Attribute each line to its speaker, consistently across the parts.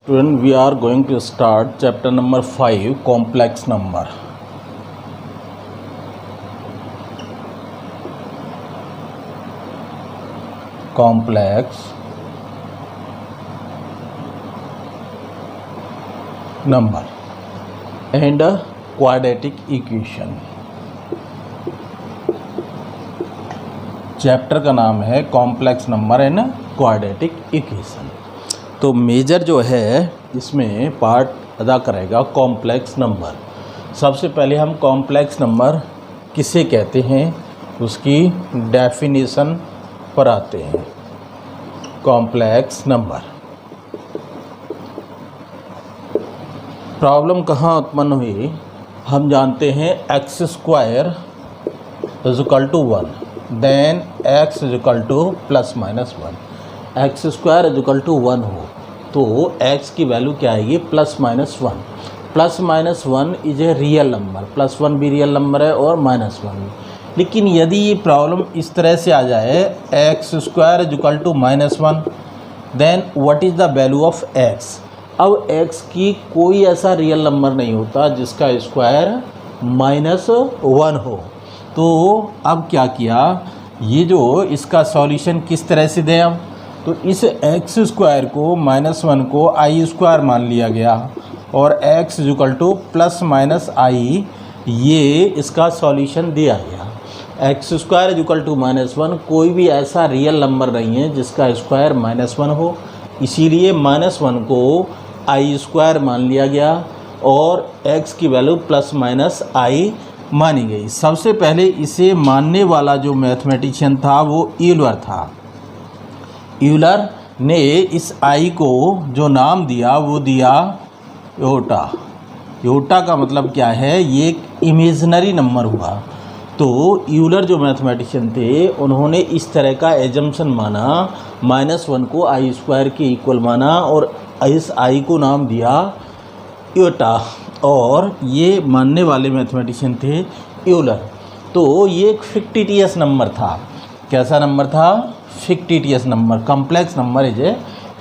Speaker 1: Student, we are going to start chapter number 5, complex number. Complex number and a quadratic equation. Chapter का नाम है complex number and quadratic equation. तो major जो है इसमें part अदा करेगा कॉम्प्लेक्स नंबर। सबसे पहले हम कॉम्प्लेक्स नंबर किसे कहते हैं उसकी डेफिनेशन पर आते हैं। कॉम्प्लेक्स नंबर प्रॉब्लम कहाँ उत्पन्न हुई, हम जानते हैं x square is equal to 1, then x is equal to plus minus 1। X square is equal to 1 हो तो एक्स की वैल्यू क्या आएगी, plus minus 1। Plus minus 1 is a real number, plus 1 भी रियल नंबर है और माइनस 1 भी। लेकिन यदि ये प्रॉब्लम इस तरह से आ जाए x square is equal to minus 1, then what is the value of x. अब एक्स की कोई ऐसा रियल नंबर नहीं होता जिसका स्क्वायर माइनस 1 हो। तो अब क्या किया, ये जो इसका सॉल्यूशन किस तरह से दें हम, तो इस एक्स स्क्वायर को माइनस 1 को आई स्क्वायर मान लिया गया और X is equal to plus minus I, ये इसका सॉल्यूशन दिया गया। X square is equal to minus 1 कोई भी ऐसा रियल नंबर नहीं है जिसका स्क्वायर माइनस 1 हो, इसीलिए माइनस 1 को आई स्क्वायर मान लिया गया और एक्स की वैल्यू प्लस माइनस आई मानी गई। सबसे पहले इसे मानने वाला जो मैथमेटिशियन था वो यूलर था। यूलर ने इस आई को जो नाम दिया वो दिया योटा। योटा का मतलब क्या है, ये एक इमेजिनरी नंबर हुआ। तो यूलर जो मैथमेटिशियन थे उन्होंने इस तरह का एजम्पशन माना, माइनस 1 को आई स्क्वायर के इक्वल माना और इस आई को नाम दिया योटा, और ये मानने वाले मैथमेटिशियन थे यूलर। तो ये एक फिक्टिटियस नंबर था। कैसा नंबर था, fictitious number. Complex number is a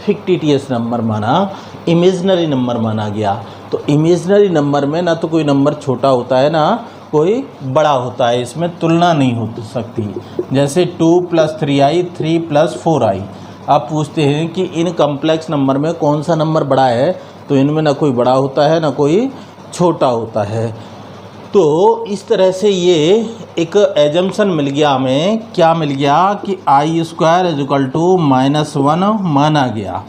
Speaker 1: fictitious number माना, इमेजिनरी नंबर माना गया। तो इमेजिनरी नंबर में ना तो कोई नंबर छोटा होता है ना कोई बड़ा होता है, इसमें तुलना नहीं हो सकती। जैसे 2 + 3i 3 + 4i। आप पूछते हैं कि इन कॉम्प्लेक्स नंबर में कौन सा नंबर बड़ा है, तो इनमें ना कोई बड़ा होता है ना कोई छोटा होता है। तो इस तरह से ये एक एजम्पशन मिल गया हमें, क्या मिल गया कि I square is equal to minus 1 माना गया।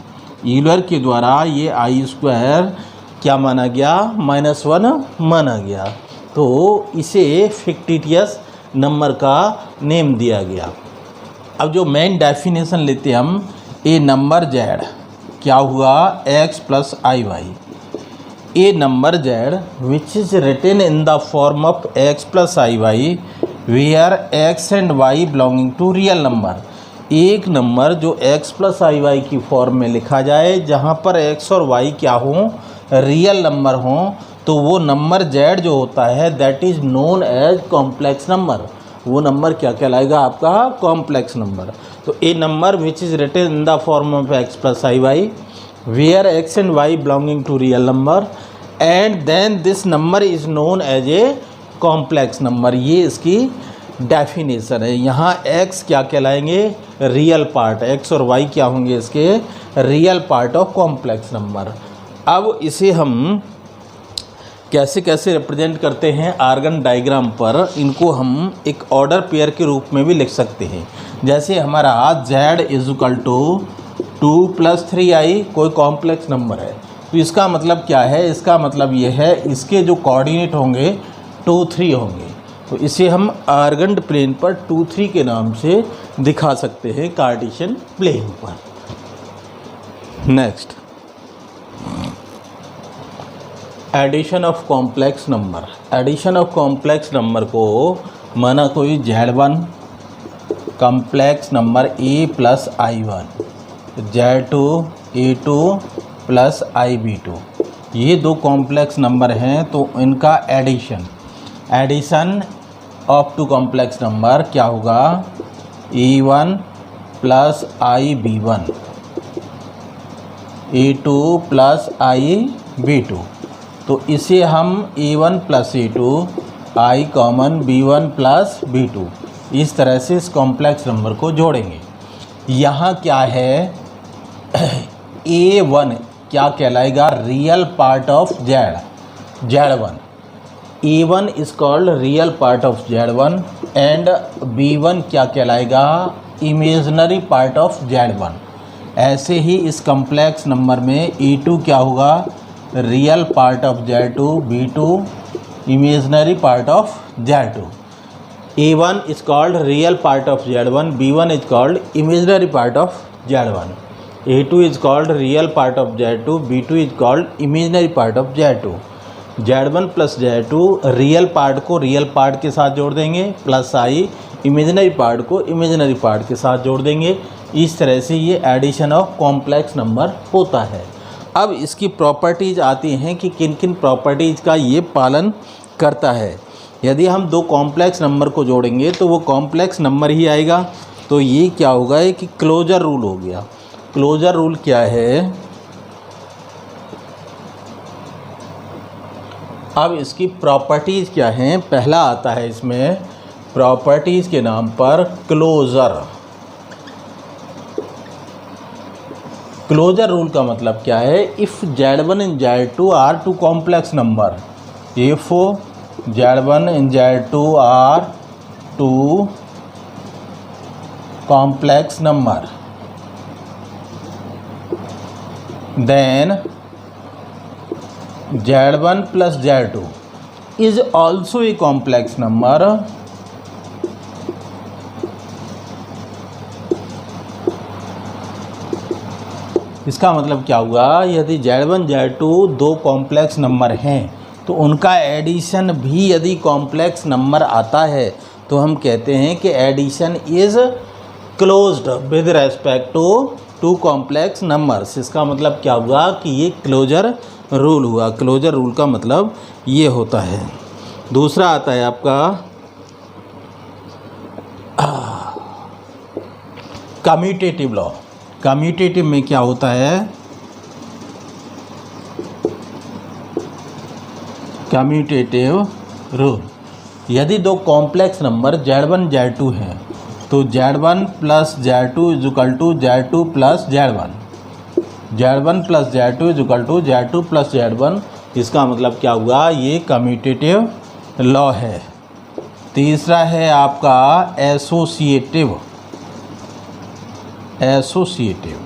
Speaker 1: यूलर के द्वारा ये आई स्क्वायर क्या माना गया, माइनस 1 माना गया। तो इसे फिक्टिटियस नंबर का नेम दिया गया। अब जो मेन डेफिनेशन लेते हम, ए नंबर जेड क्या हुआ, x plus I y. A number z which is written in the form of x plus I Y where x and Y belonging to real number. एक number जो x plus आई y की form में लिखा जाए जहाँ पर x और Y क्या हों, रियल नंबर हों, तो वो नंबर जेड जो होता है that is known as complex number. वो नंबर क्या कहलाएगा आपका, कॉम्प्लेक्स नंबर। तो a number which is written in the form of x plus I Y where x and Y belonging to real number and then this number is known as a complex number. ये इसकी definition है। यहाँ X क्या कहलाएंगे, real part, X और Y क्या होंगे इसके real part of complex number. अब इसे हम कैसे कैसे रिप्रेजेंट करते हैं आर्गन डायग्राम पर, इनको हम एक ऑर्डर पेयर के रूप में भी लिख सकते हैं। जैसे हमारा z is equal to 2 + 3i कोई कॉम्प्लेक्स नंबर है, तो इसका मतलब क्या है, इसका मतलब ये है इसके जो कोऑर्डिनेट होंगे 2, 3 होंगे। तो इसे हम आर्गन प्लेन पर 2, 3 के नाम से दिखा सकते हैं कार्टेशियन प्लेन पर। Next, addition of complex number. Addition of complex number को माना कोई z1 complex number a + i1, z2 a2 + ib2, ये दो कॉम्प्लेक्स नंबर हैं। तो इनका addition of two complex number क्या होगा, a1 + ib1 A2 प्लस आई B2। तो इसे हम A1 plus A2 I common B1 plus B2 इस तरह से इस कॉम्प्लेक्स नंबर को जोड़ेंगे। यहाँ क्या है A1 क्या कहलाएगा, real part of Z1। A1 is called real part of Z1 and B1 क्या कहलाएगा, इमेजनरी पार्ट ऑफ Z1। ऐसे ही इस कॉम्प्लेक्स नंबर में E2 क्या होगा, real part of Z2, B2 imaginary part of Z2। A1 is called real part of Z1, B1 is called imaginary part of Z1, A2 is called real part of Z2, B2 is called imaginary part of Z2। Z1 plus Z2 real part को real part के साथ जोड़ देंगे, plus आई imaginary part को imaginary part के साथ जोड़ देंगे। इस तरह से ये एडिशन ऑफ कॉम्प्लेक्स नंबर होता है। अब इसकी प्रॉपर्टीज़ आती हैं कि किन किन प्रॉपर्टीज़ का ये पालन करता है। यदि हम दो कॉम्प्लेक्स नंबर को जोड़ेंगे तो वो कॉम्प्लेक्स नंबर ही आएगा। तो ये क्या होगा कि क्लोजर रूल हो गया। क्लोजर रूल क्या है, अब इसकी प्रॉपर्टीज़ क्या हैं। पहला आता है इसमें प्रॉपर्टीज़ के नाम पर क्लोजर। क्लोजर रूल का मतलब क्या है, if Z1 and Z2 are two complex number, if Z1 and Z2 are two complex number, then Z1 plus Z2 is also a complex number इसका मतलब क्या हुआ, यदि Z1 Z2 दो कॉम्प्लेक्स नंबर हैं तो उनका एडिशन भी यदि कॉम्प्लेक्स नंबर आता है तो हम कहते हैं कि addition is closed with respect to two complex numbers. इसका मतलब क्या हुआ कि ये क्लोजर रूल हुआ। क्लोजर रूल का मतलब ये होता है। दूसरा आता है आपका कम्यूटेटिव लॉ। कम्यूटेटिव में क्या होता है, कम्यूटेटिव रूल, यदि दो कॉम्प्लेक्स नंबर Z1 Z2 हैं तो Z1 plus Z2 is equal to Z2 plus Z1, Z1 plus Z2 is equal to Z2 plus Z1। इसका मतलब क्या हुआ, ये कम्यूटेटिव लॉ है। तीसरा है आपका associative. Associative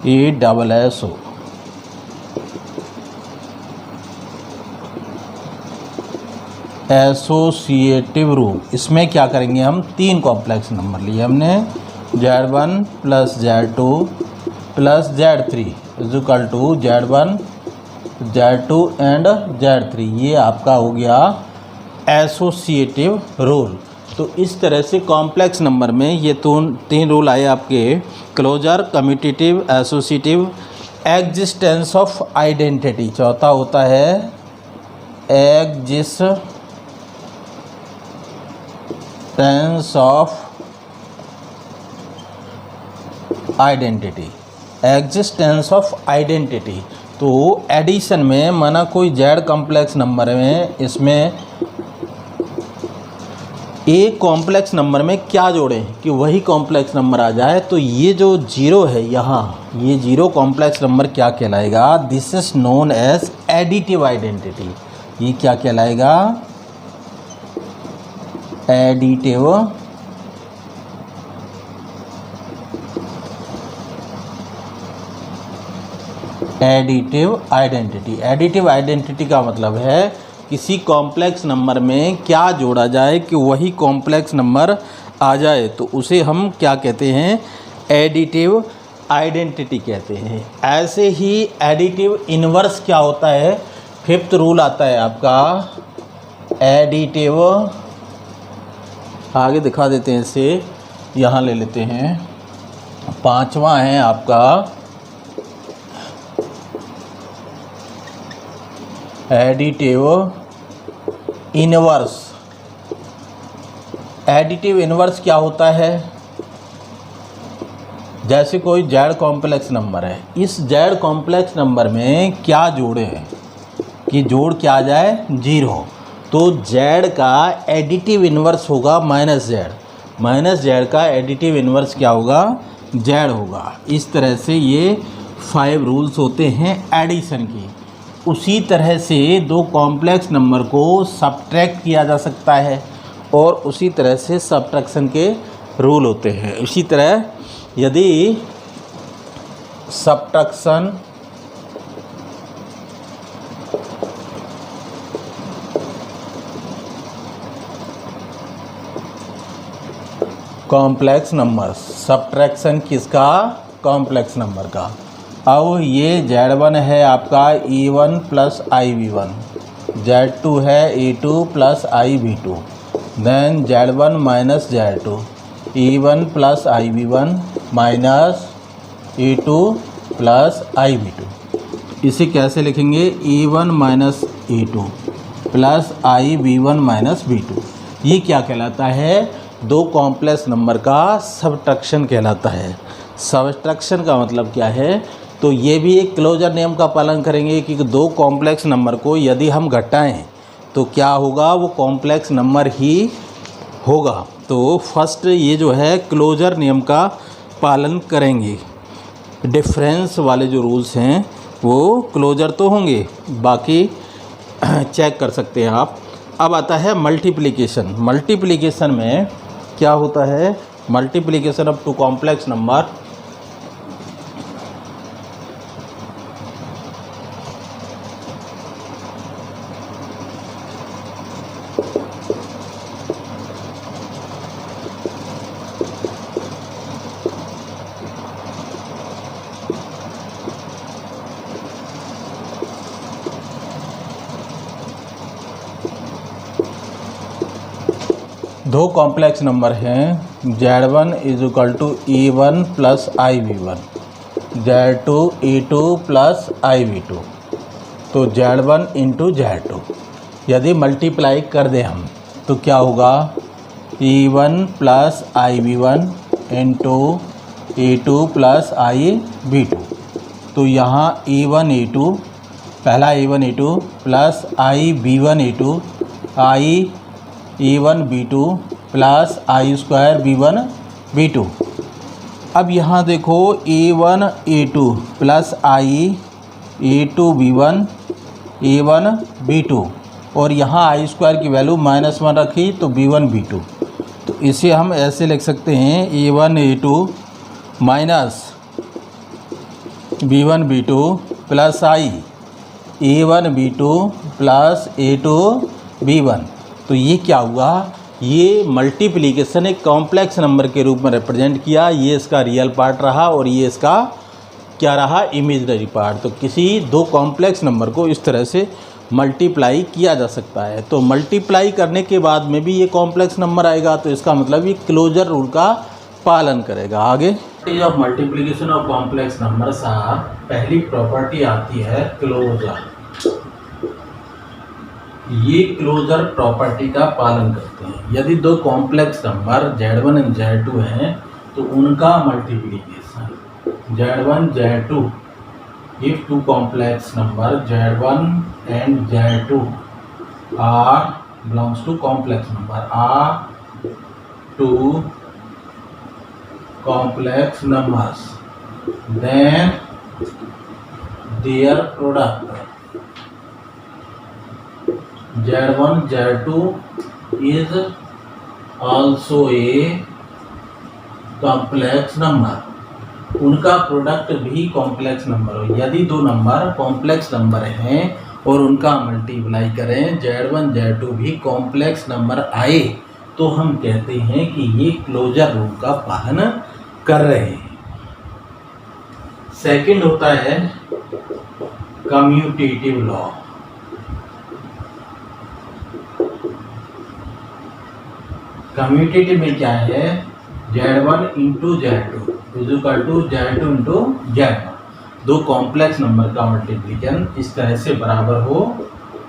Speaker 1: ASSO। Associative rule, इसमें क्या करेंगे, हम तीन कॉम्प्लेक्स नंबर लिए हमने, Z1 plus Z2 plus Z3 is equal to Z1 Z2 and Z3। ये आपका हो गया एसोसिएटिव रूल। तो इस तरह से कॉम्प्लेक्स नंबर में ये तीन रूल आए आपके, closure, commutative, associative, existence of identity. चौथा होता है existence of identity. Existence of identity, तो एडिशन में माना कोई Z कॉम्प्लेक्स नंबर में इसमें एक कॉम्प्लेक्स नंबर में क्या जोड़ें कि वही कॉम्प्लेक्स नंबर आ जाए, तो ये जो जीरो है यहाँ, ये जीरो कॉम्प्लेक्स नंबर क्या कहलाएगा, this is known as additive identity. ये क्या कहलाएगा, एडिटिव आइडेंटिटी। एडिटिव आइडेंटिटी का मतलब है किसी कॉम्प्लेक्स नंबर में क्या जोड़ा जाए कि वही कॉम्प्लेक्स नंबर आ जाए, तो उसे हम क्या कहते हैं, एडिटिव आइडेंटिटी कहते हैं। ऐसे ही एडिटिव इन्वर्स क्या होता है, फिफ्थ रूल आता है आपका एडिटिव, आगे दिखा देते हैं इसे, यहाँ ले लेते हैं। पांचवा है आपका एडिटिव इनवर्स। एडिटिव इनवर्स क्या होता है, जैसे कोई जेड कॉम्प्लेक्स नंबर है, इस जेड कॉम्प्लेक्स नंबर में क्या जोड़े कि जोड़ क्या आ जाए 0, तो जेड का एडिटिव इन्वर्स होगा माइनस जेड का एडिटिव इन्वर्स क्या होगा जेड होगा। इस तरह से ये 5 रूल्स होते हैं एडिशन की। उसी तरह से दो कॉम्प्लेक्स नंबर को सब्ट्रैक्ट किया जा सकता है और उसी तरह से सब्ट्रैक्शन के रूल होते हैं। इसी तरह यदि सब्ट्रैक्शन कॉम्प्लेक्स नंबर, सब्ट्रैक्शन किसका कॉम्प्लेक्स नंबर का। अब ये Z1 है आपका E1 प्लस IB1, Z2 है E2 plus IB2, then Z1 minus Z2, E1 plus IB1 minus E2 plus IB2। इसे कैसे लिखेंगे E1 minus E2 plus IB1 minus B2। ये क्या कहलाता है दो कॉम्प्लेक्स नंबर का सब्ट्रैक्शन कहलाता है। सब्ट्रैक्शन का मतलब क्या है, तो ये भी एक क्लोजर नियम का पालन करेंगे कि दो कॉम्प्लेक्स नंबर को यदि हम घटाएं तो क्या होगा वो कॉम्प्लेक्स नंबर ही होगा। तो फर्स्ट ये जो है क्लोजर नियम का पालन करेंगे। डिफरेंस वाले जो रूल्स हैं वो क्लोजर तो होंगे, बाकी चेक कर सकते हैं आप। अब आता है मल्टीप्लिकेशन। मल्टीप्लिकेशन में क्या होता है, multiplication of two complex number. दो कॉम्प्लेक्स नंबर हैं Z1 is equal to E1 plus IB1, Z2 E2 plus IB2। तो Z1 इंटू Z2 यदि मल्टीप्लाई कर दें हम तो क्या होगा E1 plus IB1 into E2 plus IB2। तो यहाँ E1 E2 पहला E1 E2 plus IB1 E2 E1 B2 plus I square B1 B2। अब यहाँ देखो E1 E2 plus E2 B1 E1 B2 और यहाँ I स्क्वायर की वैल्यू -1 रखी तो B1 B2। तो इसे हम ऐसे लिख सकते हैं E1 E2 minus B1 B2 plus E1 B2 plus E2 B1। तो ये क्या हुआ, ये मल्टीप्लिकेशन एक कॉम्प्लेक्स नंबर के रूप में रिप्रेजेंट किया। ये इसका रियल पार्ट रहा और ये इसका क्या रहा इमेजिनरी पार्ट। तो किसी दो कॉम्प्लेक्स नंबर को इस तरह से मल्टीप्लाई किया जा सकता है। तो मल्टीप्लाई करने के बाद में भी ये कॉम्प्लेक्स नंबर आएगा, तो इसका मतलब ये क्लोजर रूल का पालन करेगा। आगे of multiplication of complex number पहली प्रॉपर्टी आती है क्लोजर। ये क्लोजर प्रॉपर्टी का पालन करते हैं। यदि दो complex number Z1 and Z2 हैं तो उनका multiplication Z1 Z2, if two complex number Z1 and Z2 are belongs to complex number, are two complex numbers, then their product Z1 Z2 is also a complex number. उनका product भी complex number हो। यदि दो number complex number हैं और उनका multiply करें Z1 Z2 भी कॉम्प्लेक्स नंबर आए तो हम कहते हैं कि ये क्लोजर रूल का पालन कर रहे हैं। सेकंड होता है कम्यूटेटिव लॉ। कम्यूटेटिव में क्या है, Z1 into Z2 is equal to Z2 into Z1। दो कॉम्प्लेक्स नंबर का मल्टीप्लिकेशन इस तरह से बराबर हो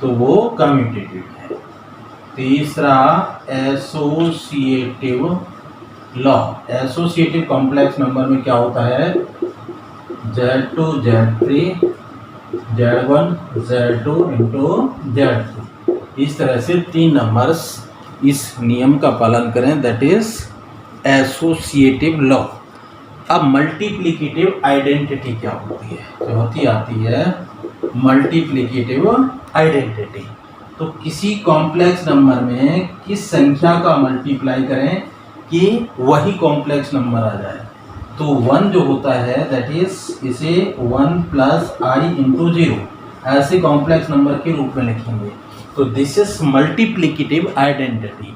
Speaker 1: तो वो कम्यूटेटिव है। तीसरा associative law. Associative complex number में क्या होता है, Z2 Z3 Z1 Z2 into Z2। इस तरह से 3 नंबर्स इस नियम का पालन करें, दैट इज एसोसिएटिव लॉ। अब मल्टीप्लिकेटिव आइडेंटिटी क्या होती है, जो आती है मल्टीप्लिकेटिव आइडेंटिटी। तो किसी कॉम्प्लेक्स नंबर में किस संख्या का मल्टीप्लाई करें कि वही कॉम्प्लेक्स नंबर आ जाए। तो 1 जो होता है दैट इज इसे 1 प्लस आई इंटू 0 ऐसे कॉम्प्लेक्स नंबर के रूप में लिखेंगे। तो दिस इज मल्टीप्लिकेटिव आइडेंटिटी।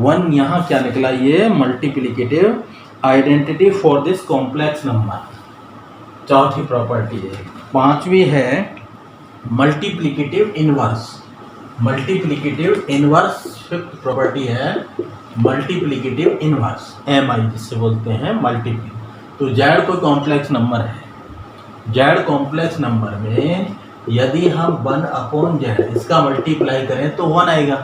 Speaker 1: 1 यहाँ क्या निकला, ये multiplicative identity for this complex number. चौथी प्रॉपर्टी है। पांचवी है multiplicative inverse. Multiplicative inverse fifth property है मल्टीप्लिकेटिव इनवर्स, MI जिससे बोलते हैं मल्टीप्ली। तो Z कोई कॉम्प्लेक्स नंबर है, Z कॉम्प्लेक्स नंबर में यदि हम 1/Z इसका मल्टीप्लाई करें तो 1 आएगा।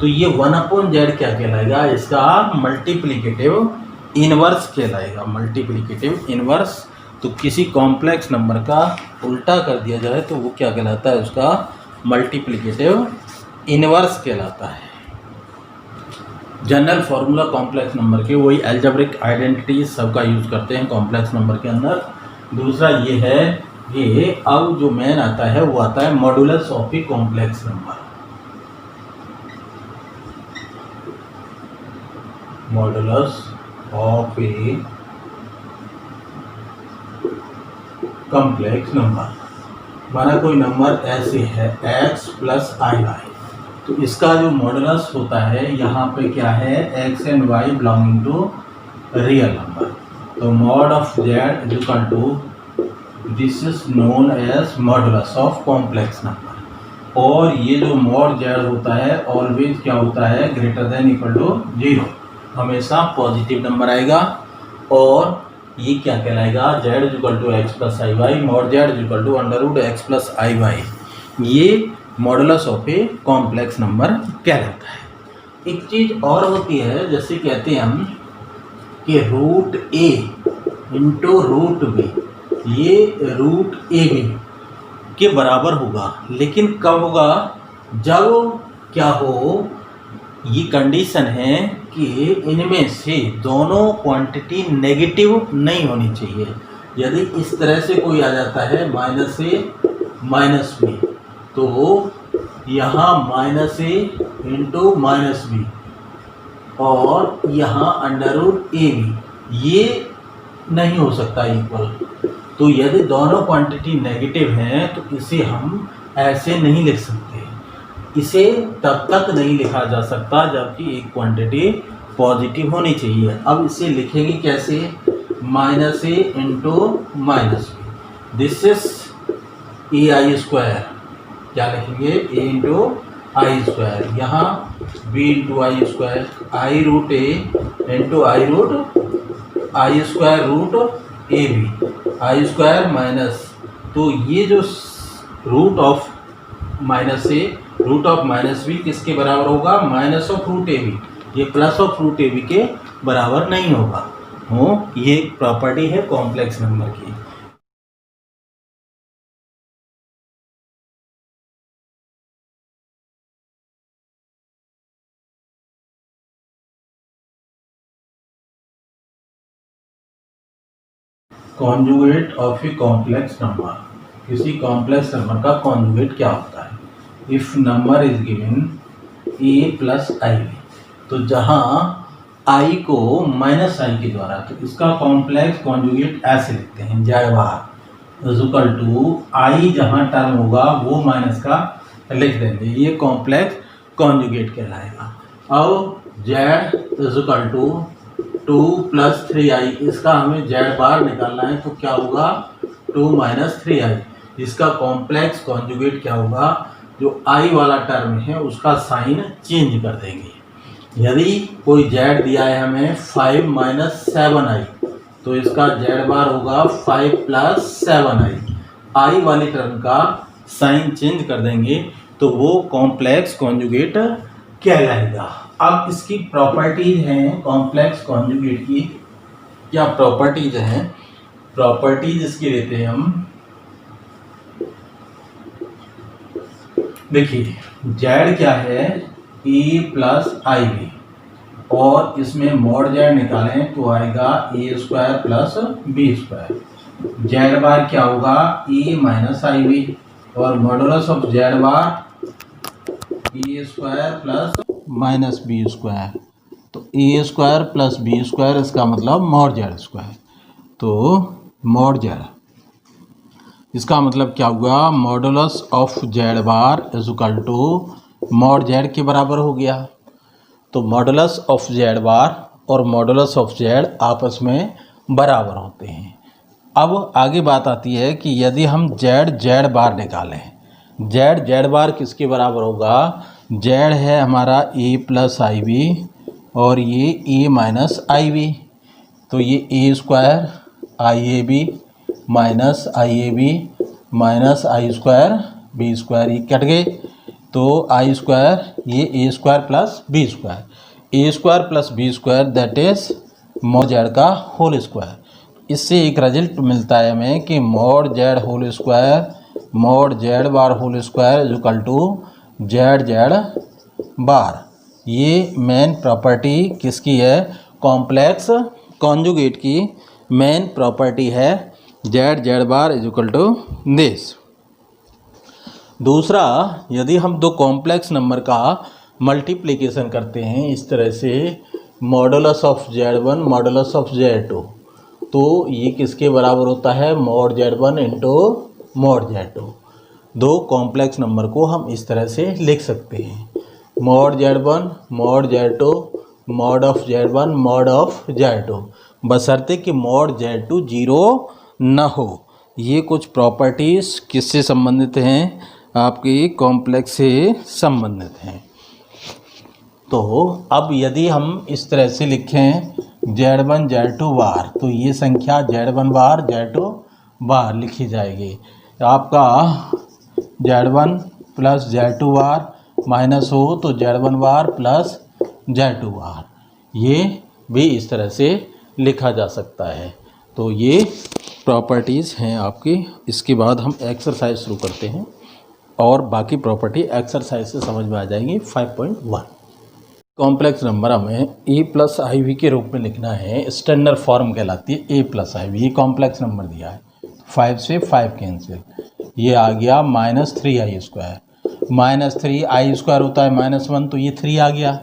Speaker 1: तो ये 1/Z क्या कहलाएगा, इसका मल्टीप्लिकेटिव इनवर्स कहलाएगा, मल्टीप्लिकेटिव इनवर्स। तो किसी कॉम्प्लेक्स नंबर का उल्टा कर दिया जाए तो वो क्या कहलाता है, उसका मल्टीप्लिकेटिव इनवर्स कहलाता है। जनरल फॉर्मूला कॉम्प्लेक्स नंबर के वही एल्जेब्रिक आइडेंटिटीज सबका यूज़ करते हैं कॉम्प्लेक्स नंबर के अंदर। दूसरा ये है कि अब जो मेन आता है वो आता है modulus of a complex number. Modulus of a complex number, माना कोई नंबर ऐसे है x प्लस आई वाई, तो इसका जो मॉडुलस होता है यहाँ पे क्या है, x and y belonging to real number. तो mod of z is equal to this is known as modulus of complex number. और ये जो मॉड z होता है ऑलवेज क्या होता है, ग्रेटर देन इक्वल टू 0, हमेशा पॉजिटिव नंबर आएगा। और ये क्या कहलाएगा, z is equal to x plus I Y, mod z is equal to under root x plus I Y. ये modulus of a complex number कहलाता है। एक चीज़ और होती है, जैसे कहते हैं हम कि root A into root B, ये रूट ए बी के बराबर होगा, लेकिन कब होगा, जब क्या हो, ये कंडीशन है कि इनमें से दोनों क्वांटिटी नेगेटिव नहीं होनी चाहिए। यदि इस तरह से कोई आ जाता है माइनस ए माइनस बी, तो यहाँ minus A into minus B और यहाँ अंडर रूट ए बी, ये नहीं हो सकता इक्वल। तो यदि दोनों क्वांटिटी नेगेटिव हैं तो इसे हम ऐसे नहीं लिख सकते, इसे तब तक नहीं लिखा जा सकता जबकि एक क्वांटिटी पॉजिटिव होनी चाहिए। अब इसे लिखेंगे कैसे, minus A into minus B, this is A I square, क्या लिखेंगे, ए इंटू आई स्क्वायर, यहाँ B into I square, I root A into I root I square root A B, I square minus, तो ये जो root of minus A root of minus B किसके बराबर होगा, minus of root A B, ये plus of root A B के बराबर नहीं होगा। ये एक प्रॉपर्टी है कॉम्प्लेक्स नंबर की। Conjugate of a complex number, किसी कॉम्प्लेक्स नंबर का कॉन्जुगेट क्या होता है, if number is given A plus I, तो जहाँ आई को माइनस आई के द्वारा, तो इसका कॉम्प्लेक्स कॉन्जुगेट ऐसे लिखते हैं, Z bar is equal to I, जहाँ टर्म होगा वो माइनस का लिख देंगे, ये कॉम्प्लेक्स कॉन्जुगेट कहलाएगा। अब जेड इज इक्वल टू 2 प्लस 3i, इसका हमें जेड बार निकालना है, तो क्या होगा 2 माइनस 3i, इसका कॉम्प्लेक्स कॉन्जुगेट क्या होगा, जो i वाला टर्म है उसका साइन चेंज कर देंगे। यदि कोई z दिया है हमें 5 माइनस 7i, तो इसका z बार होगा 5 प्लस 7i, i वाली टर्म का साइन चेंज कर देंगे तो वो कॉम्प्लेक्स कॉन्जुगेट कहलाएगा। अब इसकी प्रॉपर्टीज हैं कॉम्प्लेक्स कॉन्जुगेट की। क्या प्रॉपर्टीज हैं? प्रॉपर्टीज इसकी लेते हैं हम। देखिए जेड क्या है, ए प्लस आई बी, और इसमें मॉड जेड निकालें तो आएगा A square plus B square. Z bar क्या होगा, ए माइनस आई बी, और modulus of Z bar A square plus minus B square. तो A square plus B square, इसका मतलब मॉड जेड स्क्वायर। तो मॉड जेड, इसका मतलब क्या हुआ, modulus of Z bar is equal to mod Z के बराबर हो गया। तो मॉडुलस ऑफ जेड बार और मॉडुलस ऑफ जेड आपस में बराबर होते हैं। अब आगे बात आती है कि यदि हम जेड जेड बार निकालें, जेड जेड बार किसके बराबर होगा, जेड है हमारा ए प्लस आई बी और ये ए माइनस आई बी। तो ये A square I A B minus I A B minus I square B square, ये कट गए। तो आई स्क्वायर, ये A square plus B square, A square plus B square that is mod Z का whole square. इससे एक result मिलता है हमें कि mod Z whole square, mod Z bar whole square is equal to Z Z bar. ये main property किसकी है, कॉम्प्लेक्स कॉन्जुगेट की मेन प्रॉपर्टी है, z Z bar is equal to this. दूसरा, यदि हम दो कॉम्प्लेक्स नंबर का मल्टीप्लिकेशन करते हैं इस तरह से, modulus of z one modulus of z two, तो ये किसके बराबर होता है, mod z one into mod z two. दो कॉम्प्लेक्स नंबर को हम इस तरह से लिख सकते हैं, mod z one mod z two mod of z one mod of z two, बशर्ते कि मॉड जेड टू जीरो न हो। ये कुछ प्रॉपर्टीज़ किससे संबंधित हैं, आपकी कॉम्प्लेक्स से संबंधित हैं। तो अब यदि हम इस तरह से लिखें Z one Z two bar, तो ये संख्या Z one bar Z two bar लिखी जाएगी। आपका Z one plus Z two bar minus हो तो Z one bar plus Z two bar, ये भी इस तरह से लिखा जा सकता है। तो ये प्रॉपर्टीज़ हैं आपकी। इसके बाद हम एक्सरसाइज शुरू करते हैं और बाकी प्रॉपर्टी एक्सरसाइज से समझ में आ जाएंगी। 5.1 कॉम्प्लेक्स नंबर हमें ए प्लस आई वी के रूप में लिखना है, स्टैंडर्ड फॉर्म कहलाती है ए प्लस आई वी। ये कॉम्प्लेक्स नंबर दिया है, 5 से 5 कैंसिल, ये आ गया minus 3i square, minus 3i square होता है माइनस 1, तो ये 3 आ गया।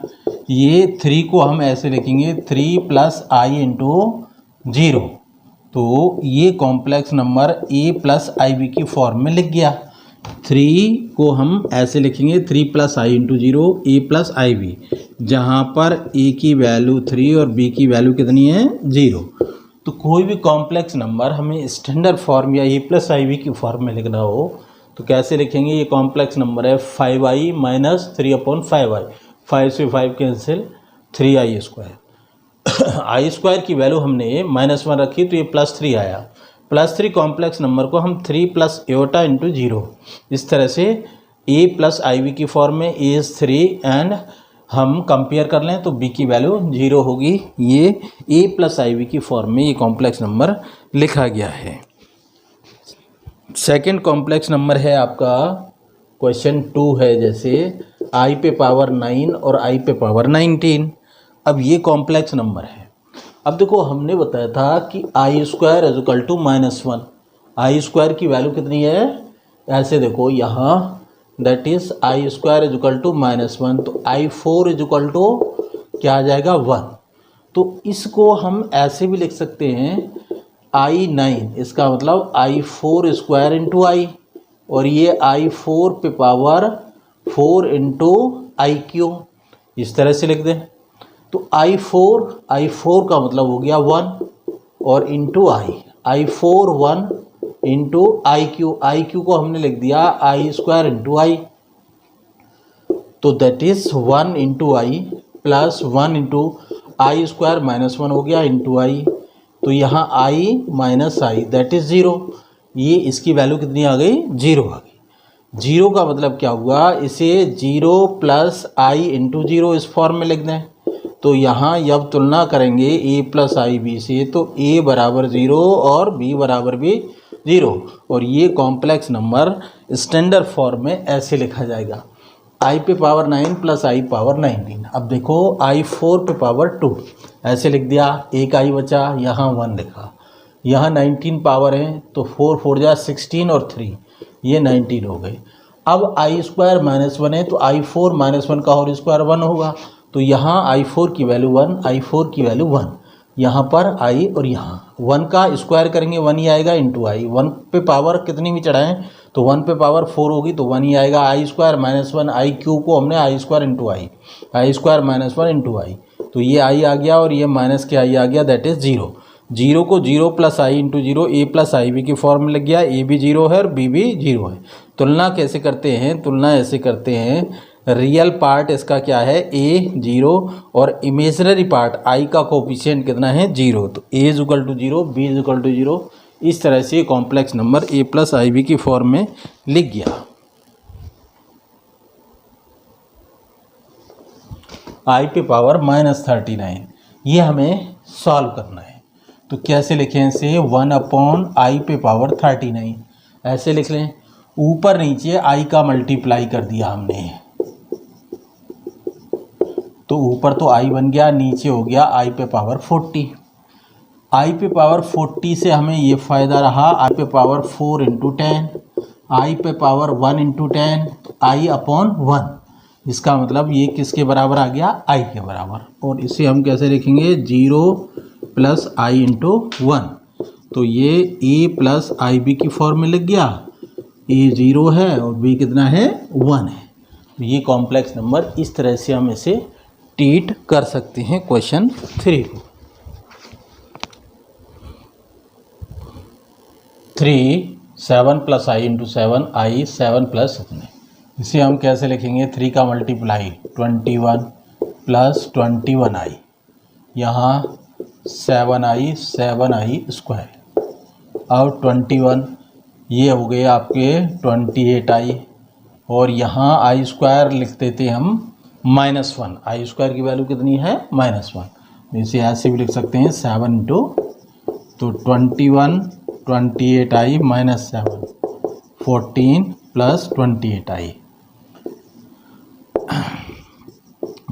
Speaker 1: ये 3 को हम ऐसे लिखेंगे 3 प्लस आई इंटू 0, तो ये complex number a plus i b की फॉर्म में लिख गया। 3 को हम ऐसे लिखेंगे 3 plus i into 0 a plus i b, जहाँ पर ए की वैल्यू 3 और बी की वैल्यू कितनी है 0। तो कोई भी कॉम्प्लेक्स नंबर हमें स्टैंडर्ड फॉर्म या ए प्लस आई बी की फॉर्म में लिखना हो तो कैसे लिखेंगे, ये कॉम्प्लेक्स नंबर है 5i माइनस 3/5i, 5 से 5 कैंसिल, 3i स्क्वायर। आई स्क्वायर की वैल्यू हमने -1 रखी तो ये +3 आया, +3 कॉम्प्लेक्स नंबर को हम 3 प्लस एटा इंटू 0, इस तरह से ए प्लस आई बी की फॉर्म में ए इज़ 3 एंड हम कंपेयर कर लें तो बी की वैल्यू 0 होगी। ये ए प्लस आई बी की फॉर्म में ये कॉम्प्लेक्स नंबर लिखा गया है। सेकंड कॉम्प्लेक्स नंबर है आपका क्वेश्चन 2 है, जैसे आई पे पावर 9 और आई पे पावर 19। अब ये कॉम्प्लेक्स नंबर है। अब देखो हमने बताया था कि I square is equal to -1, आई स्क्वायर की वैल्यू कितनी है, ऐसे देखो यहाँ that is I square is equal to -1, तो i4 इज इक्वल टू क्या आ जाएगा 1। तो इसको हम ऐसे भी लिख सकते हैं i9, इसका मतलब i4 स्क्वायर इंटू आई, और ये i4 पे पावर 4 इंटू आई क्यू, इस तरह से लिख दें। तो i4 का मतलब हो गया 1 और into i4 1 into I Q को हमने लिख दिया आई स्क्वायर इंटू आई, तो that is 1 into I plus 1 into I square -1 हो गया इंटू आई, तो यहाँ i minus I that is 0, ये इसकी वैल्यू कितनी आ गई 0 आ गई। जीरो का मतलब क्या हुआ, इसे 0 प्लस आई इंटू जीरो इस फॉर्म में लिख दें। तो यहाँ जब तुलना करेंगे a प्लस आई बी से, तो a बराबर 0 और b बराबर भी 0, और ये कॉम्प्लेक्स नंबर स्टैंडर्ड फॉर्म में ऐसे लिखा जाएगा, i पे पावर 9 प्लस i पावर 19। अब देखो i4 पे पावर 2 ऐसे लिख दिया, एक i बचा, यहाँ 1 लिखा, यहाँ 19 पावर है, तो 4 4 जा 16 और 3 ये 19 हो गए। अब आई स्क्वायर माइनस 1 है, तो i4 माइनस 1 का होल स्क्वायर 1 होगा, तो यहाँ i4 की वैल्यू 1, i4 की वैल्यू 1, यहाँ पर i और यहाँ 1 का स्क्वायर करेंगे 1 ही आएगा इंटू आई। 1 पे पावर कितनी भी चढ़ाएं तो 1 पे पावर 4 होगी, तो 1 ही आएगा। आई स्क्वायर माइनस 1, आई क्यूब को हमने आई square into I square minus 1 into I, तो ये आई आ गया और ये माइनस के आई आ गया, दैट इज़ 0। 0 को 0 plus i into zero, A plus i b की फॉर्म में लग गया, ए भी 0 है और बी भी 0 है। तुलना कैसे करते हैं, तुलना ऐसे करते हैं, रियल पार्ट इसका क्या है a 0 और इमेजनरी पार्ट i का कोफिशिएंट कितना है 0, तो a is equal to 0, b is equal to 0। इस तरह से complex number a plus i b की फॉर्म में लिख गया। i पे पावर -39 ये हमें सॉल्व करना है, तो कैसे लिखें इसे, 1/i पे पावर 39 ऐसे लिख लें। ऊपर नीचे i का मल्टीप्लाई कर दिया हमने, तो ऊपर तो i बन गया, नीचे हो गया i पे पावर 40। i पे पावर 40 से हमें ये फ़ायदा रहा, i पे पावर 4 इंटू 10, i पे पावर 1 इंटू 10, तो i अपॉन 1, इसका मतलब ये किसके बराबर आ गया, i के बराबर। और इसे हम कैसे लिखेंगे, 0 प्लस आई इंटू 1, तो ये a प्लस आई बी की फॉर्म में लग गया, a 0 है और b कितना है 1 है। तो ये कॉम्प्लेक्स नंबर इस तरह से हम इसे ट्रीट कर सकते हैं क्वेश्चन 3 को। 3 7 plus i into 7, I 7 plus इतने, इसे हम कैसे लिखेंगे, 3 का मल्टीप्लाई 21 प्लस 21i, यहाँ 7i स्क्वायर, और 21 ये हो गए आपके 28i, और यहाँ आई स्क्वायर लिख देते हम -1, आई स्क्वायर की वैल्यू कितनी है -1, इसे ऐसे भी लिख सकते हैं 7 इंटू, तो 21 28i माइनस 7 14 प्लस 28i,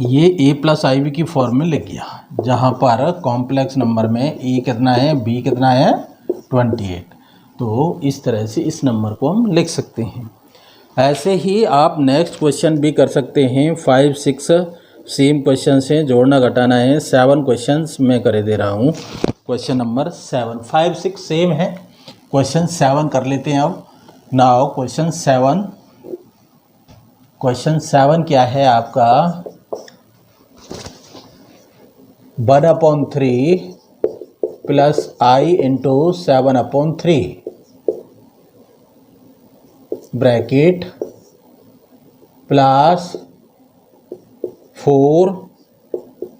Speaker 1: ये a प्लस आई बी की फॉर्म में लिख गया, जहाँ पर कॉम्प्लेक्स नंबर में a कितना है b कितना है 28। तो इस तरह से इस नंबर को हम लिख सकते हैं। ऐसे ही आप नेक्स्ट क्वेश्चन भी कर सकते हैं। 5 6 सेम क्वेश्चन हैं, जोड़ना घटाना है। 7 क्वेश्चंस मैं कर दे रहा हूँ। क्वेश्चन नंबर 7, 5 6 सेम है, क्वेश्चन 7 कर लेते हैं अब। नाउ क्वेश्चन 7 क्या है आपका, 1/3 plus i into 7/3 bracket plus 4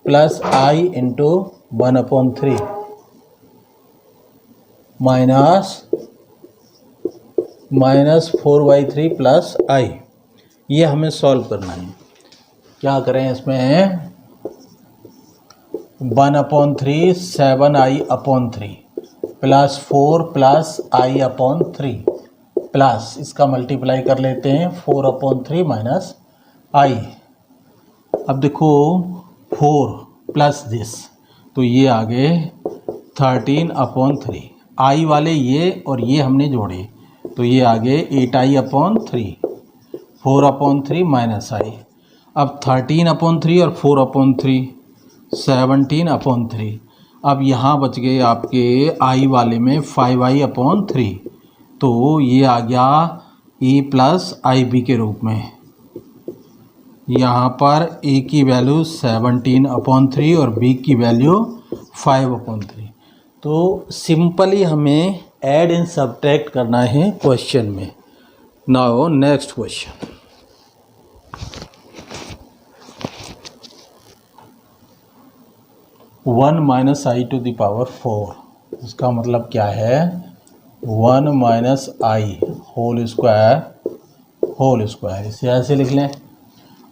Speaker 1: plus i into 1/3 minus 4/3 plus आई। ये हमें सॉल्व करना है। क्या करें इसमें, 1/3 7i/3 plus 4 plus i/3 plus इसका मल्टीप्लाई कर लेते हैं 4/3 माइनस आई। अब देखो 4 प्लस दिस, तो ये आ गए 13/3, आई वाले ये और ये हमने जोड़े, तो ये आ गए 8i/3 4/3 माइनस आई। अब 13/3 और 4/3 17/3। अब यहाँ बच गए आपके आई वाले में 5i/3, तो ये आ गया a प्लस आई बी के रूप में। यहाँ पर a की वैल्यू 17/3 और b की वैल्यू 5/3। तो सिंपली हमें ऐड एंड सब्ट्रैक्ट करना है क्वेश्चन में। Now next question, one minus i to the power 4, इसका मतलब क्या है, 1 minus i whole whole square, इसे ऐसे लिख लें।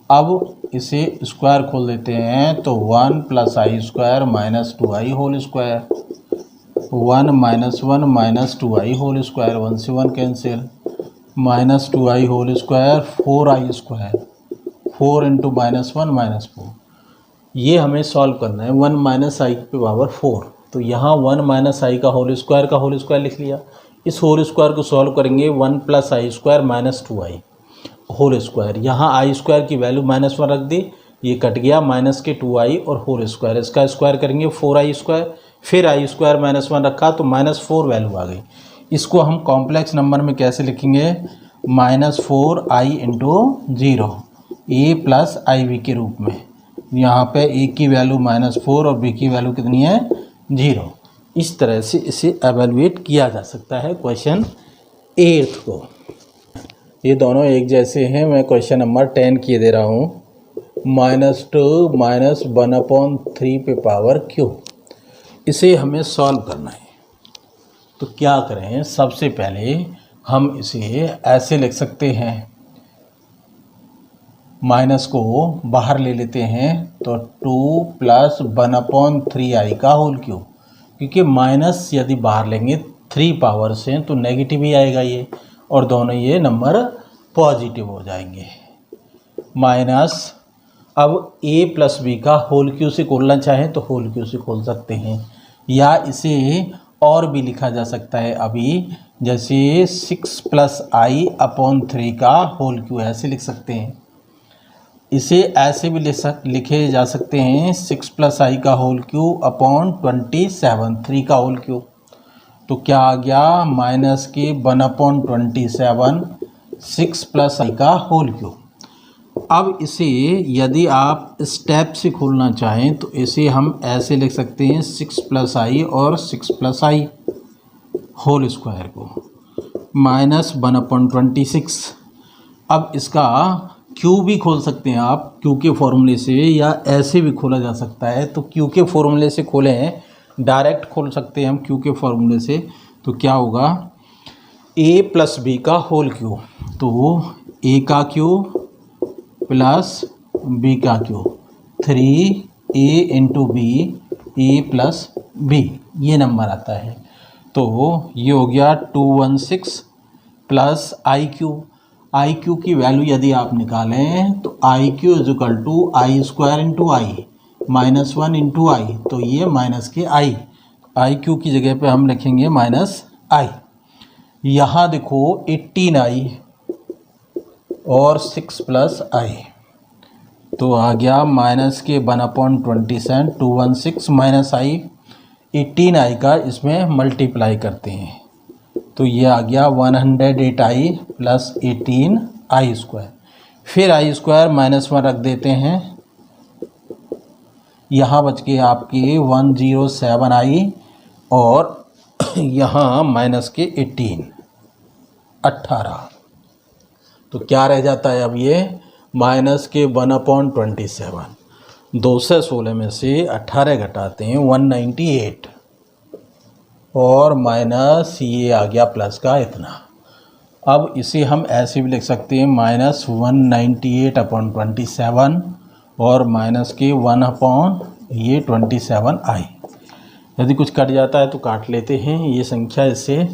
Speaker 1: अब इसे स्क्वायर खोल देते हैं तो 1 plus I square minus 2i whole square, 1 minus 1 minus 2i whole square, 1 से 1 cancel, minus 2i whole square 4i square, 4 into minus 1 minus 4। ये हमें सॉल्व करना है 1 माइनस आई पे पावर 4, तो यहाँ 1 माइनस आई का होल स्क्वायर लिख लिया। इस होल स्क्वायर को सॉल्व करेंगे 1 plus I square minus 2i whole square, यहाँ आई स्क्वायर की वैल्यू -1 रख दी, ये कट गया, माइनस के 2i और होल स्क्वायर, इसका स्क्वायर करेंगे 4i स्क्वायर, फिर आई स्क्वायर -1 रखा तो -4 वैल्यू आ गई। इसको हम कॉम्प्लेक्स नंबर में कैसे लिखेंगे, -4i into 0 a plus i b के रूप में। यहाँ पे a की वैल्यू -4 और b की वैल्यू कितनी है 0। इस तरह से इसे एवेलुएट किया जा सकता है क्वेश्चन 8 को। ये दोनों एक जैसे हैं, मैं क्वेश्चन नंबर 10 किए दे रहा हूँ। -2 माइनस 1/3 पे पावर क्यू, इसे हमें सॉल्व करना है। तो क्या करें, सबसे पहले हम इसे ऐसे लिख सकते हैं, माइनस को बाहर ले लेते हैं तो 2 प्लस 1/3i का होल क्यूब, क्योंकि माइनस यदि बाहर लेंगे 3 पावर से तो नेगेटिव ही आएगा ये, और दोनों ये नंबर पॉजिटिव हो जाएंगे। माइनस अब a प्लस बी का होल क्यू से खोलना चाहें तो होल क्यू से खोल सकते हैं, या इसे और भी लिखा जा सकता है अभी, जैसे 6 प्लस आई अपॉन 3 का होल क्यू ऐसे लिख सकते हैं। इसे ऐसे भी लिखे जा सकते हैं 6 प्लस आई का होल क्यू अपॉन 27, 3 का होल क्यू। तो क्या आ गया, माइनस के 1/27 6 प्लस आई का होल क्यू। अब इसे यदि आप स्टेप से खोलना चाहें तो इसे हम ऐसे लिख सकते हैं 6 प्लस आई और 6 प्लस आई होल स्क्वायर को, -1/26। अब इसका क्यू भी खोल सकते हैं आप क्यू के फॉर्मूले से, या ऐसे भी खोला जा सकता है। तो क्यू के फॉर्मूले से खोलें, डायरेक्ट खोल सकते हैं हम क्यू के फॉर्मूले से। तो क्या होगा, a प्लस बी का होल क्यू, तो a का क्यू प्लस b का क्यू, 3a into B, a plus B, ये नंबर आता है। तो ये हो गया 216 प्लस आई क्यू की वैल्यू यदि आप निकालें तो I cube is equal to I square into I, -1 into I, तो ये माइनस के आई क्यू की जगह पे हम लिखेंगे -i। यहाँ देखो 18i और 6 प्लस आई, तो आ गया माइनस के 1/27, 216 माइनस आई, 18i का इसमें मल्टीप्लाई करते हैं तो ये आ गया 108i प्लस 18i स्क्वायर। फिर आई स्क्वायर -1 रख देते हैं, यहाँ बच के आपकी 107i और यहाँ माइनस के 18। तो क्या रह जाता है अब ये, माइनस के 1/27, 216 में से 18 घटाते हैं 198, और माइनस ये आ गया प्लस का इतना। अब इसे हम ऐसे भी लिख सकते हैं -198/27 और माइनस के 1/27i। यदि कुछ कट जाता है तो काट लेते हैं, ये संख्या इससे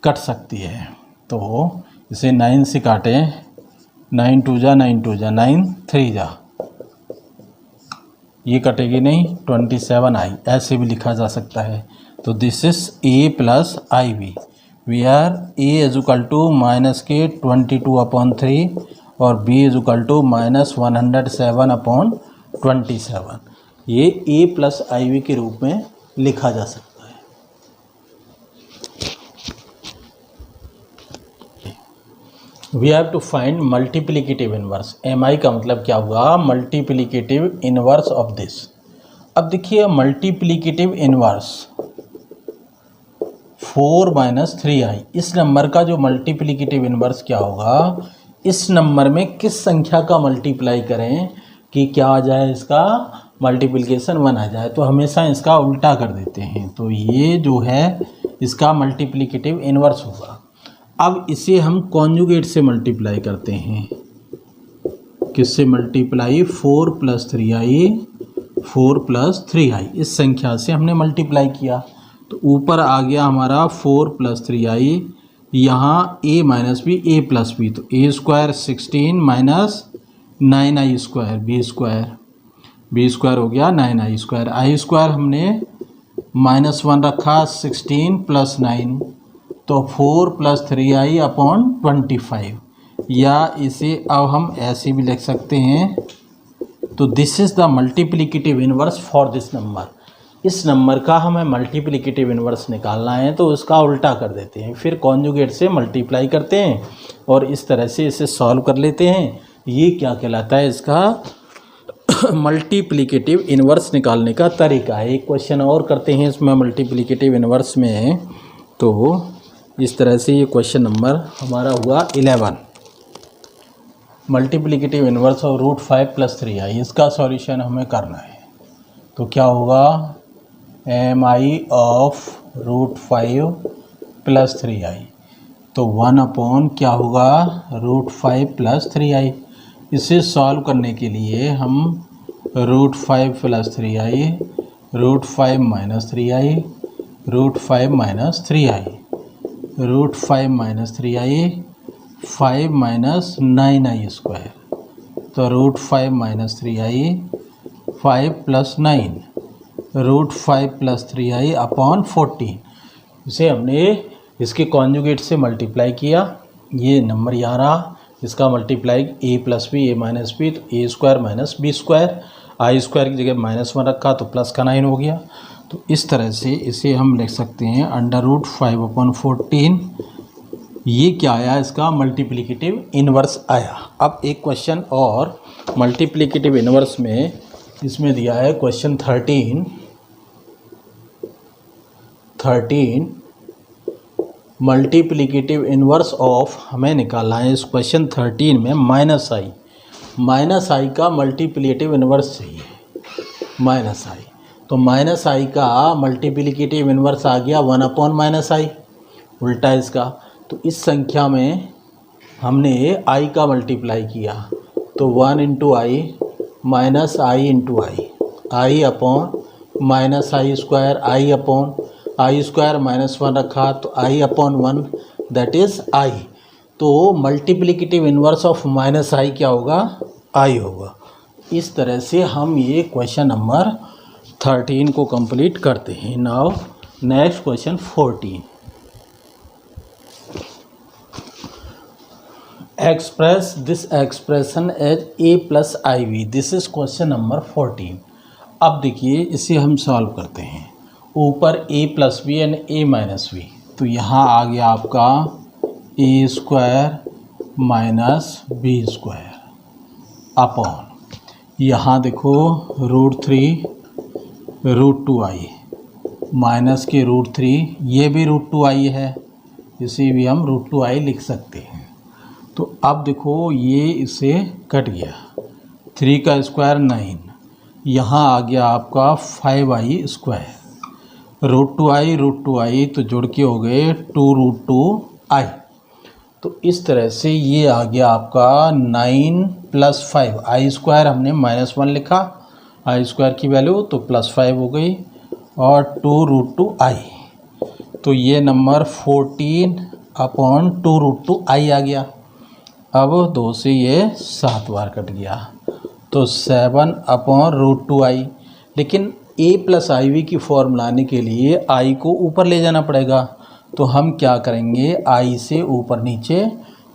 Speaker 1: कट सकती है। तो इसे 9 से काटें, 9 2 जा 9 2 जा 9 3 जा, ये कटेगी नहीं, 27i ऐसे भी लिखा जा सकता है। तो this is a plus i b, we are a is equal to minus के 22/3 और b इज इक्वल टू -107/27। ये a प्लस आई बी के रूप में लिखा जा सकता है। We have to find multiplicative inverse. mi का मतलब क्या हुआ, मल्टीप्लिकेटिव इनवर्स ऑफ दिस। अब देखिए मल्टीप्लिकेटिव इनवर्स 4 - 3i, इस नंबर का जो मल्टीप्लिकेटिव इनवर्स क्या होगा, इस नंबर में किस संख्या का मल्टीप्लाई करें कि क्या आ जाए, इसका मल्टीप्लिकेशन 1 आ जाए। तो हमेशा इसका उल्टा कर देते हैं, तो ये जो है इसका मल्टीप्लिकेटिव इनवर्स होगा। अब इसे हम कॉन्जुगेट से मल्टीप्लाई करते हैं। किससे मल्टीप्लाई? 4 + 3i, 4 + 3i, इस संख्या से हमने मल्टीप्लाई किया। तो ऊपर आ गया हमारा 4 + 3i, यहाँ a - b, a + b, तो a² 16 माइनस 9i², b² हो गया 9i²। i² हमने -1 रखा, 16 + 9, तो 4 + 3i अपॉन 25, या इसे अब हम ऐसे भी लिख सकते हैं। तो this is the multiplicative inverse for this number. इस नंबर का हमें मल्टीप्लिकेटिव इनवर्स निकालना है, तो उसका उल्टा कर देते हैं, फिर कॉन्जुगेट से मल्टीप्लाई करते हैं और इस तरह से इसे सॉल्व कर लेते हैं। ये क्या कहलाता है? इसका मल्टीप्लिकेटिव इनवर्स निकालने का तरीका है। एक क्वेश्चन और करते हैं इसमें मल्टीप्लिकेटिव इनवर्स में। तो इस तरह से ये क्वेश्चन नंबर हमारा हुआ 11, मल्टीप्लिकेटिव इनवर्स ऑफ √5 + 3i। इसका सॉल्यूशन हमें करना है। तो क्या होगा? mi ऑफ √5 + 3i, तो 1 अपॉन क्या होगा? √5 + 3i। इसे सॉल्व करने के लिए हम √5 + 3i, √5 - 3i, √5 - 3i, √5 - 3i, 5 - 9i², तो √5 - 3i, 5 + 9, √5 + 3i अपॉन 14। इसे हमने इसके कॉन्जुगेट से मल्टीप्लाई किया, ये नंबर यहाँ रहा। इसका multiply a + b, a - b, तो a² - b², i² की जगह -1 रखा तो प्लस का 9 हो गया। तो इस तरह से इसे हम लिख सकते हैं √5/14। ये क्या आया? इसका मल्टीप्लिकेटिव इनवर्स आया। अब एक क्वेश्चन और मल्टीप्लिकेटिव इनवर्स में इसमें दिया है क्वेश्चन 13 मल्टीप्लिकेटिव इनवर्स ऑफ, हमें निकालना है इस क्वेश्चन 13 में -i का मल्टीप्लिकेटिव इनवर्स चाहिए, -i। तो -i का मल्टीप्लिकेटिव इनवर्स आ गया 1/-i, उल्टा इसका। तो इस संख्या में हमने i का मल्टीप्लाई किया, तो 1 × i -i × i upon -i², i upon i² -1 रखा तो i upon 1, that is i। तो मल्टीप्लिकेटिव इनवर्स ऑफ -i क्या होगा? i होगा। इस तरह से हम ये क्वेश्चन नंबर 13 को कंप्लीट करते हैं। Now next question 14। Express this expression as a + iv। This is question number 14। अब देखिए इसे हम सॉल्व करते हैं। ऊपर a + b and a - b, तो यहाँ आ गया आपका a² - b² अपॉन, यहाँ देखो √3 √2i, माइनस के √3, ये भी √2i है, इसे भी हम √2i लिख सकते हैं। तो अब देखो ये इसे कट गया, 3 का स्क्वायर 9, यहाँ आ गया आपका 5i², √2i तो जुड़ के हो गए 2√2i। तो इस तरह से ये आ गया आपका 9 + 5, i² हमने -1 लिखा, i² की वैल्यू तो +5 हो गई, और 2√2i, तो ये नंबर 14/2√2i आ गया। अब 2 से ये 7 बार कट गया, तो 7/√2i। लेकिन a + iv की फॉर्म लाने के लिए i को ऊपर ले जाना पड़ेगा, तो हम क्या करेंगे? i से ऊपर नीचे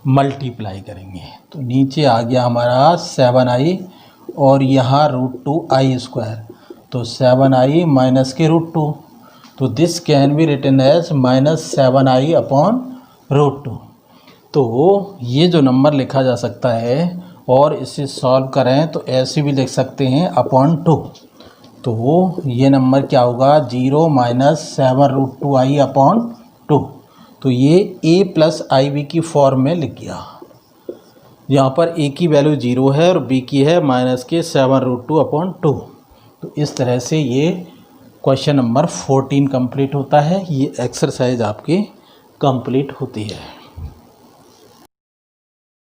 Speaker 1: मल्टीप्लाई करेंगे, तो नीचे आ गया हमारा 7i और यहाँ √2i², तो 7i माइनस के √2, तो this can be written as -7i/√2। तो ये जो नंबर लिखा जा सकता है, और इसे सॉल्व करें तो ऐसे भी लिख सकते हैं /2। तो ये नंबर क्या होगा? 0 - 7√2i/2। तो ये a + iv की फॉर्म में लिख गया। यहाँ पर a की वैल्यू 0 है और b की है -7√2/2। तो इस तरह से ये क्वेश्चन नंबर 14 कंप्लीट होता है। ये एक्सरसाइज आपकी कंप्लीट होती है।